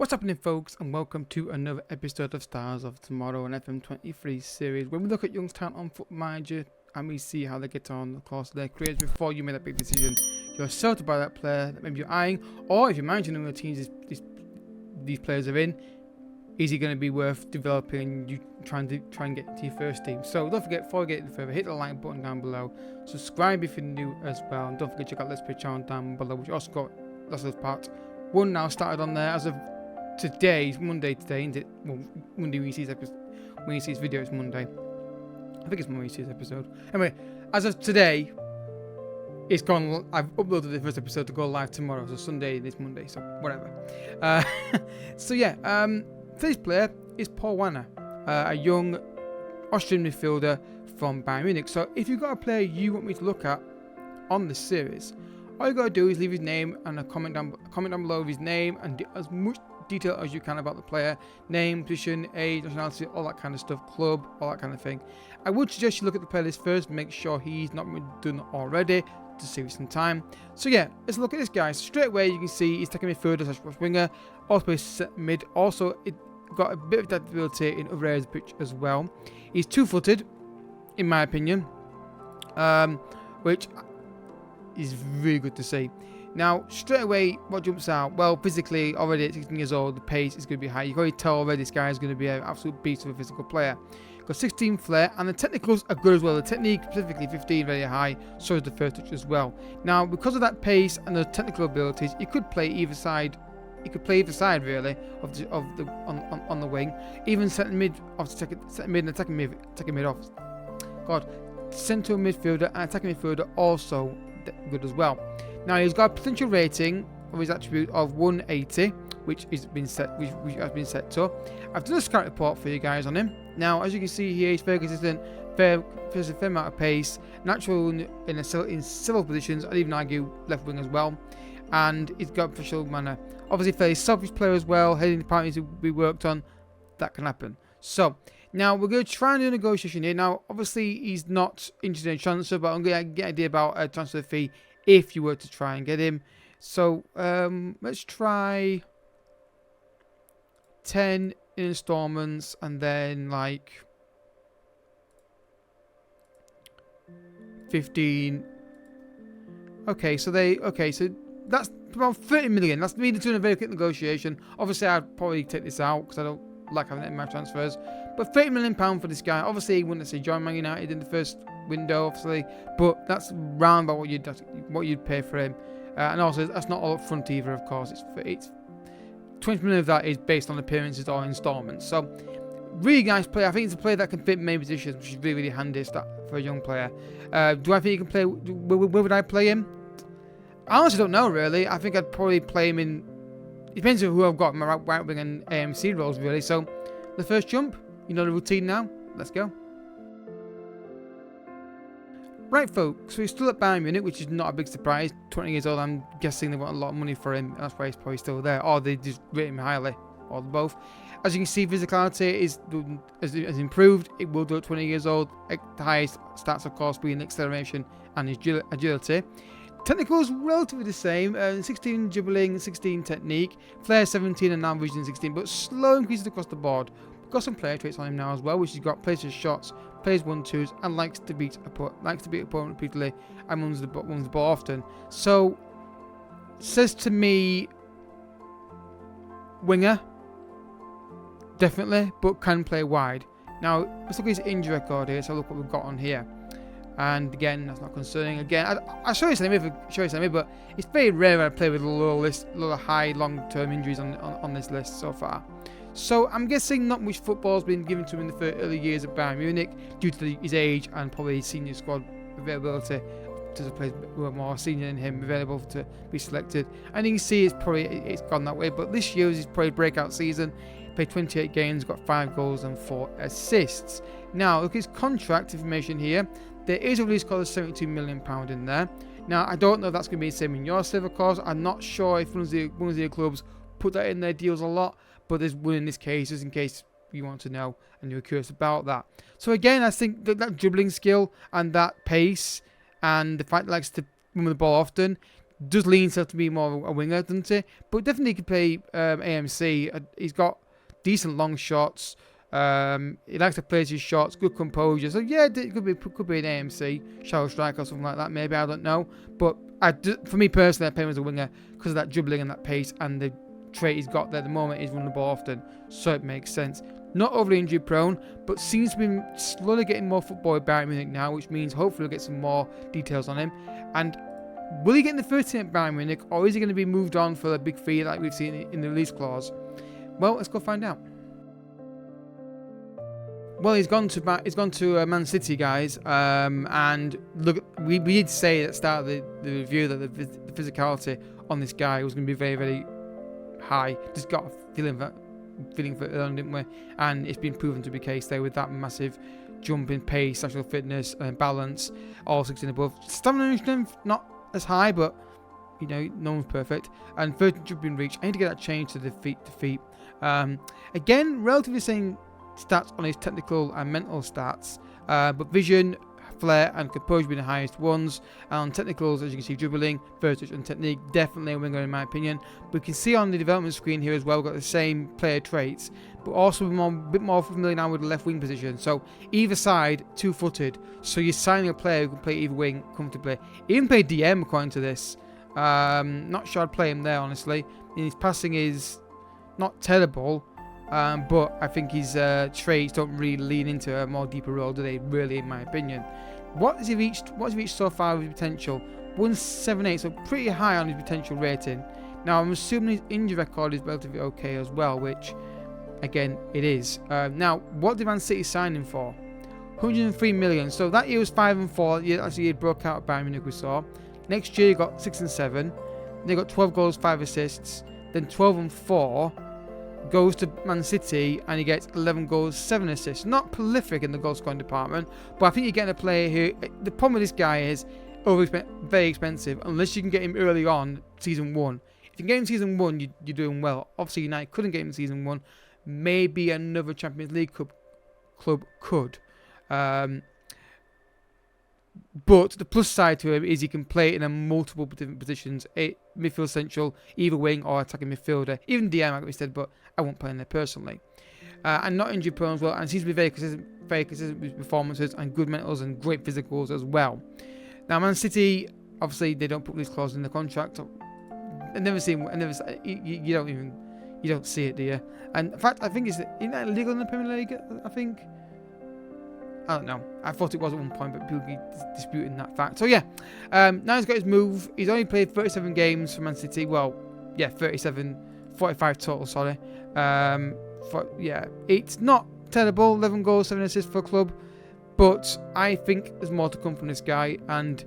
What's happening, folks, and welcome to another episode of Stars of Tomorrow, an FM23 series where we look at young talent on Football Manager and we see how they get on the course of their careers before you make that big decision yourself to buy that player that maybe you're eyeing, or if you're managing the teams these players are in, is it going to be worth developing and you try and get into your first team? So don't forget, before we get any further, hit the like button down below, subscribe if you're new as well, and don't forget to check out Let's Play channel down below, which also got lots of part one now started on there as of today. It's Monday today, isn't it? Well, Monday when you see this video, it's Monday. I think it's Monday when you see this episode. Anyway, as of today, it's gone. I've uploaded the first episode to go live tomorrow, so Sunday this Monday, so whatever. So yeah, today's player is Paul Wanner, a young Austrian midfielder from Bayern Munich. So if you've got a player you want me to look at on this series, all you gotta do is leave his name and a comment down below with his name and as much detail as you can about the player: name, position, age, nationality, all that kind of stuff, club, all that kind of thing. I would suggest you look at the player list first, make sure he's not been done already to save some time. So yeah, let's look at this guy. So straight away you can see he's taking midfielder / winger, also plays mid. Also it got a bit of adaptability in other areas of the pitch as well. He's two-footed, in my opinion, which is really good to see. Now, straight away, what jumps out? Well, physically, already at 16 years old, the pace is going to be high. You can already tell already this guy is going to be an absolute beast of a physical player. Got 16 flair, and the technicals are good as well. The technique, specifically 15, very high. So is the first touch as well. Now, because of that pace and the technical abilities, he could play either side. He could play either side really on the wing, even centre mid, centre mid and attacking mid off. God, central midfielder and attacking midfielder also good as well. Now he's got a potential rating of his attribute of 180, which has been set to. I've done a scout report for you guys on him. Now, as you can see here, he's very consistent, fair amount of pace, natural in several positions. I'd even argue left wing as well, and he's got professional manner. Obviously, fairly selfish player as well. Heading departments to be worked on, that can happen. So now we're going to try and do a negotiation here. Now, obviously, he's not interested in transfer, but I'm going to get an idea about a transfer fee if you were to try and get him. So let's try 10 in installments and then like 15. Okay, so that's about 30 million. That's me doing a very quick negotiation. Obviously, I'd probably take this out because I don't like having it in my transfers. But £30 million for this guy. Obviously, he wouldn't say join Man United in the first window, obviously, but that's round about what you'd pay for him. And also, that's not all up front either, of course. It's 20 million of that is based on appearances or installments. So, really nice player. I think it's a player that can fit many positions, which is really, really handy for a young player. Do I think he can play? Where would I play him? I honestly don't know, really. I think I'd probably play him in. It depends on who I've got in my right wing and AMC roles, really. So, the first jump, you know the routine now. Let's go. Right, folks, so he's still at Bayern Munich, which is not a big surprise. 20 years old, I'm guessing they want a lot of money for him. That's why he's probably still there. Or they just rate him highly, or both. As you can see, physicality has improved. It will do at 20 years old. The highest stats, of course, being acceleration and agility. Technical is relatively the same. 16 dribbling, 16 technique. Flair 17 and now vision 16, but slow increases across the board. Got some player traits on him now as well, which he's got plays his shots, plays 1-2s, and likes to beat opponent repeatedly and runs the ball often. So says to me, winger, definitely, but can play wide. Now let's look at his injury record here. So look what we've got on here. And again, that's not concerning. Again, I show you something, but it's very rare when I play with a lot of high long-term injuries on this list so far. So I'm guessing not much football's been given to him in the early years of Bayern Munich due to his age and probably his senior squad availability to the players who are more senior than him available to be selected. And you can see it's gone that way. But this year was his probably breakout season. He played 28 games, got 5 goals and 4 assists. Now look at his contract information here. There is a release clause of £72 million in there. Now I don't know if that's going to be the same in your silver clause. I'm not sure if one of the clubs put that in their deals a lot. But there's one in this case, just in case you want to know and you're curious about that. So again, I think that dribbling skill and that pace and the fact that he likes to run the ball often does lean himself to be more of a winger, doesn't he? But definitely could play AMC. He's got decent long shots. He likes to place his shots, good composure. So yeah, it could be an AMC, shallow strike or something like that. Maybe, I don't know. But for me personally, I play him as a winger because of that dribbling and that pace and the trait he's got there. At the moment, he's running the ball often, so it makes sense. Not overly injury prone, but seems to be slowly getting more football with Bayern Munich now, which means hopefully we'll get some more details on him. And will he get in the first team at Bayern Munich, or is he going to be moved on for a big fee like we've seen in the release clause? Well, let's go find out. Well, he's gone to Man City, guys. And look, we did say at the start of the review that the physicality on this guy was going to be very, very high. Just got a feeling for it early, didn't we? And it's been proven to be the case there with that massive jump in pace, actual fitness, and balance, all 16 above. Stamina and strength, not as high, but you know, no one's perfect. And 30 jumping reach. I need to get that changed to the feet. Again, relatively same stats on his technical and mental stats, but vision, flair and composure being the highest ones. And on technicals, as you can see, dribbling, first touch and technique, definitely a winger in my opinion. But you can see on the development screen here as well, we've got the same player traits, but also a bit more familiar now with the left wing position. So either side, two-footed, so you're signing a player who can play either wing comfortably. He even play DM according to this. Not sure I'd play him there, honestly. And his passing is not terrible, but I think his traits don't really lean into a more deeper role, do they? Really, in my opinion. What has he reached so far with his potential? 178, so pretty high on his potential rating. Now, I'm assuming his injury record is relatively okay as well, which, again, it is. Now, what did Man City sign him for? 103 million. So that year was 5 and 4. That's the year he broke out at Bayern Munich, we saw. Next year, he got 6 and 7. Then he got 12 goals, 5 assists. Then 12 and 4. Goes to Man City and he gets 11 goals, 7 assists. Not prolific in the goal scoring department, but I think you're getting a player who, the problem with this guy is very expensive unless you can get him early on season 1. If you can get him season 1, you're doing well. Obviously United couldn't get him season 1. Maybe another Champions League club could. But the plus side to him is he can play in multiple different positions. Midfield central, either wing or attacking midfielder. Even DM, like we said, but I won't play in there personally. And not injury prone as well. And seems to be very consistent with performances and good mentals and great physicals as well. Now, Man City, obviously, they don't put these clauses in the contract. You don't see it, do you? And in fact, I think isn't that illegal in the Premier League? I think. I don't know. I thought it was at one point, but people keep disputing that fact. So yeah, now he's got his move. He's only played 37 games for Man City. Well, yeah, 45 total, sorry. It's not terrible. 11 goals, 7 assists for a club. But I think there's more to come from this guy. And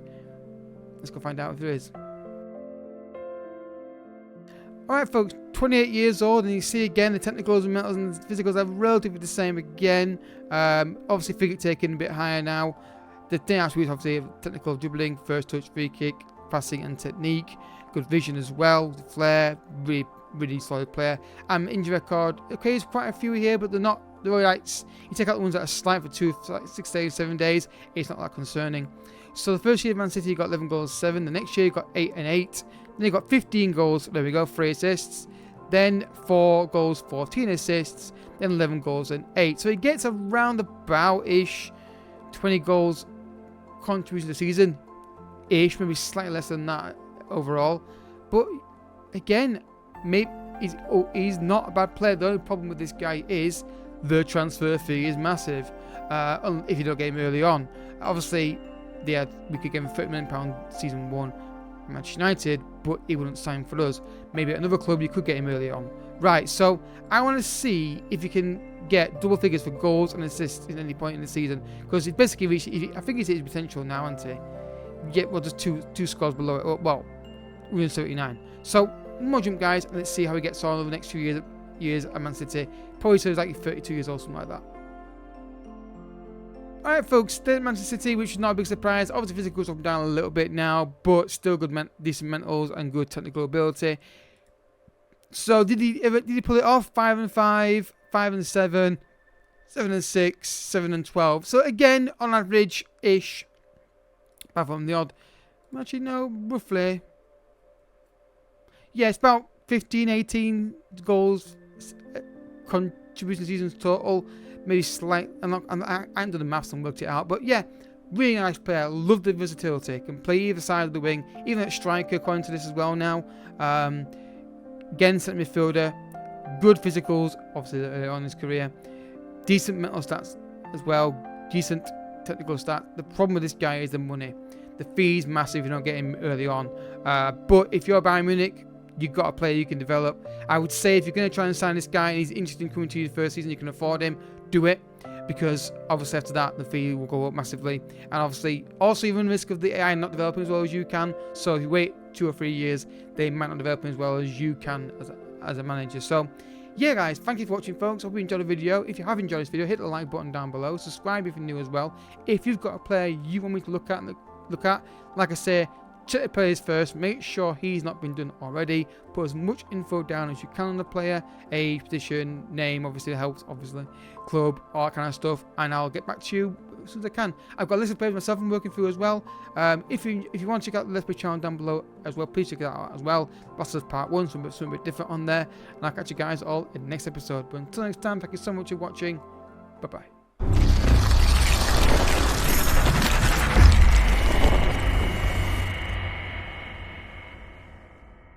let's go find out if there is. Alright folks, 28 years old, and you see again the technicals and mentals and physicals are relatively the same again. Obviously figure taken a bit higher now. The thing actually is obviously technical dribbling, first touch, free kick, passing and technique. Good vision as well, flair, really, really solid player. Injury record, okay, there's quite a few here, but they're all right. You take out the ones that are slight for 6 days, 7 days, it's not that concerning. So the first year of Man City, he got 11 goals, 7. The next year, he got 8 and 8. Then he got 15 goals, there we go, 3 assists. Then 4 goals, 14 assists. Then 11 goals and 8. So he gets around about-ish 20 goals contribution to the season-ish, maybe slightly less than that overall. But again, maybe he's not a bad player. The only problem with this guy is the transfer fee is massive if you don't get him early on. Obviously, we could give him £30 million season 1 Manchester United, but he wouldn't sign for us. Maybe at another club you could get him early on. Right, so I want to see if you can get double figures for goals and assists at any point in the season, because he's basically reached, I think he's hit his potential now, hasn't he? Just two scores below it. Well, 179. So one more jump, guys, and let's see how he gets on over the next few years at Man City. Probably says like 32 years old, something like that. Alright folks, still at Manchester City, which is not a big surprise. Obviously physicals up and down a little bit now, but still good, decent mentals and good technical ability. So did he pull it off? 5 and 5, 5 and 7, 7 and 6, 7 and 12. So again, on average-ish, apart from the odd, actually no, roughly yeah, it's about 15, 18 goals, contribution seasons total. Maybe slight. I haven't done the maths and worked it out, but yeah, really nice player. Love the versatility. Can play either side of the wing, even at striker, according to this as well now. Again, centre midfielder. Good physicals, obviously early on in his career. Decent mental stats as well. Decent technical stats. The problem with this guy is the money. The fee's massive if you're not getting him early on. But if you're Bayern Munich, you've got a player you can develop. I would say if you're going to try and sign this guy and he's interested in coming to you the first season, you can afford him, do it. Because obviously after that, the fee will go up massively. And obviously, also you run the risk of the AI not developing as well as you can. So if you wait 2 or 3 years, they might not develop as well as you can as a manager. So yeah, guys, thank you for watching, folks. Hope you enjoyed the video. If you have enjoyed this video, hit the like button down below. Subscribe if you're new as well. If you've got a player you want me to look at, like I say, check the players first. Make sure he's not been done already. Put as much info down as you can on the player, age, position, name, obviously helps, obviously, club, all that kind of stuff, and I'll get back to you as soon as I can. I've got a list of players myself I'm working through as well. If you want to check out the Let's Play channel down below as well, please check that out as well. Lots of part 1, something a bit different on there, and I'll catch you guys all in the next episode. But until next time, thank you so much for watching. Bye bye.